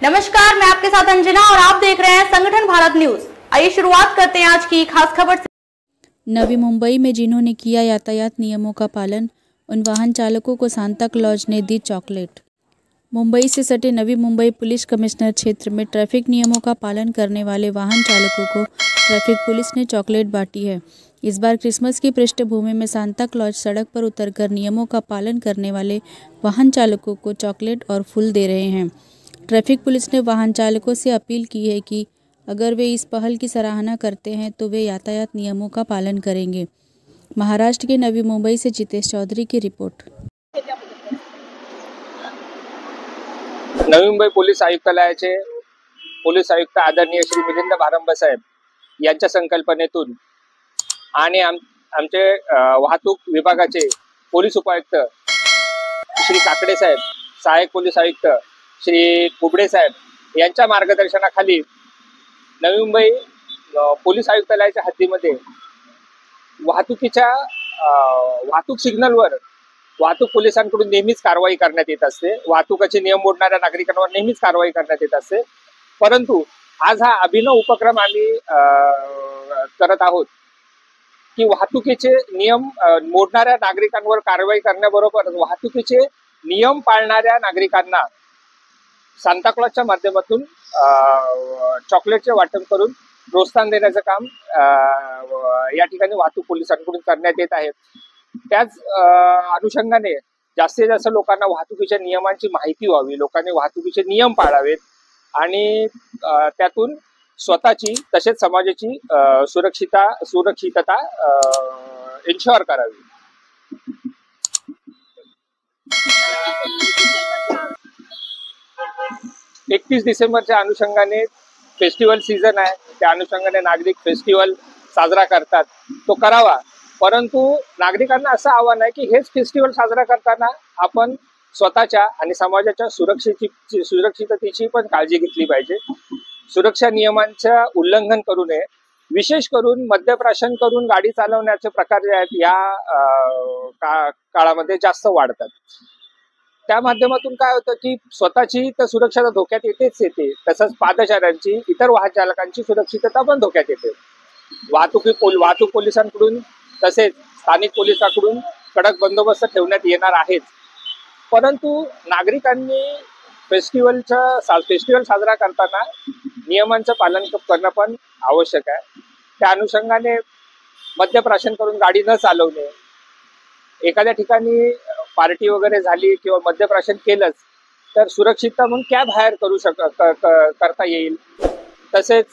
नमस्कार, मैं आपके साथ अंजना और आप देख रहे हैं संगठन भारत न्यूज। आइए शुरुआत करते हैं आज की खास खबर से। नवी मुंबई में जिन्होंने किया यातायात नियमों का पालन, उन वाहन चालकों को सांता क्लॉज ने दी चॉकलेट। मुंबई से सटे नवी मुंबई पुलिस कमिश्नर क्षेत्र में ट्रैफिक नियमों का पालन करने वाले वाहन चालकों को ट्रैफिक पुलिस ने चॉकलेट बांटी है। इस बार क्रिसमस की पृष्ठभूमि में सांता क्लॉज सड़क पर उतरकर नियमों का पालन करने वाले वाहन चालकों को चॉकलेट और फूल दे रहे हैं। ट्रैफिक पुलिस ने वाहन चालकों से अपील की है कि अगर वे इस पहल की सराहना करते हैं तो वे यातायात नियमों का पालन करेंगे। महाराष्ट्र के नवी मुंबई से जितेश चौधरी की report. Navi Mumbai police आयुक्तालयाचे police आयुक्त आदरणीय श्री मिलिंद भारंबे साहेब यांच्या संकल्पनेतून आणि आमचे वाहतूक विभागाचे पोलीस उपायुक्त श्री काकडे साहेब, सहाय्यक पोलीस आयुक्त श्री कुबडे साहेब यांच्या मार्गदर्शनाखाली नवी मुंबई पोलीस आयुक्तालयाच्या हद्दीमध्ये वाहतूक सिग्नलवर वाहतूक पोलिसांकडून नेहमीच कारवाई करण्यात येत असते। वाहतुकीचे नियम मोडणाऱ्या नागरिकांवर नेहमीच कारवाई करण्यात येत असते। परंतु आज हा अभिनव उपक्रम आम्ही करत आहोत की वाहतुकीचे नियम मोडणाऱ्या नागरिकांवर कारवाई करण्याबरोबर वाहतुकीचे नियम पाळणाऱ्या नागरिकांना सांताक्लॉजच्या माध्यमातून चॉकलेटचे वाटप करून प्रोत्साहन देण्याचं काम या ठिकाणी वाहतूक पोलिसांकडून करण्यात येत आहे। त्याच अनुषंगाने जास्तीत जास्त लोकांना वाहतुकीच्या नियमांची माहिती व्हावी, लोकांनी वाहतुकीचे नियम पाळावेत आणि त्यातून स्वतःची तसेच समाजाची सुरक्षितता इन्शुअर करावी। 31 डिसेंबरच्या अनुषंगाने फेस्टिवल सीझन आहे, त्या अनुषंगाने नागरिक फेस्टिवल साजरा करतात, तो करावा। परंतु नागरिकांना असं आव्हान आहे की हेच फेस्टिवल साजरा करताना आपण स्वतःच्या आणि समाजाच्या सुरक्षिततेची पण काळजी घेतली पाहिजे। सुरक्षा नियमांचं उल्लंघन करू नये। विशेष करून मद्यप्राशन करून गाडी चालवण्याचे प्रकार जे आहेत या काळामध्ये जास्त वाढतात। त्या माध्यमातून काय होतं की स्वतःची तर सुरक्षा धोक्यात येते, तसंच पादचाऱ्यांची, इतर वाहन चालकांची सुरक्षितता पण धोक्यात येते। वाहतूक पोलिसांकडून तसेच स्थानिक पोलिसांकडून कडक बंदोबस्त ठेवण्यात येणार आहेच। परंतु नागरिकांनी फेस्टिवल साजरा करताना नियमांचं पालन करणं पण आवश्यक आहे। त्या अनुषंगाने मद्यप्राशन करून गाडी न चालवणे, एखाद्या ठिकाणी पार्टी वगैरे झाली किंवा मद्यप्राशन केलंच तर सुरक्षितता म्हणून कॅब हायर करता येईल। तसेच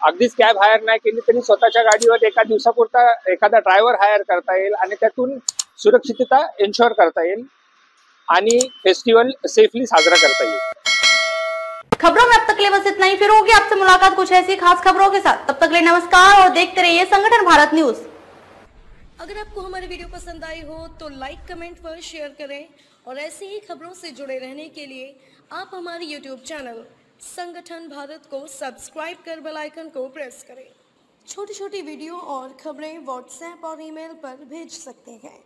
अगदीच कॅब हायर नाही केली तरी स्वतःच्या गाडीवर एका दिवसापुरता एखादा ड्रायव्हर हायर करता येईल आणि त्यातून सुरक्षितता इन्शुअर करता येईल आणि फेस्टिवल सेफली साजरा करता येईल। खबरों में अब तक के लिए बस इतना ही। फिर होगी आपसे मुलाकात कुछ ऐसी खास खबरों के साथ। तब तक के लिए नमस्कार और देखते रहिए संगठन भारत न्यूज। अगर आपको हमारी वीडियो पसंद आई हो तो लाइक, कमेंट पर शेयर करें और ऐसी ही खबरों से जुड़े रहने के लिए आप हमारे YouTube चैनल संगठन भारत को सब्सक्राइब कर बेल आइकन को प्रेस करें। छोटी छोटी वीडियो और खबरें व्हाट्सएप और ईमेल पर भेज सकते हैं।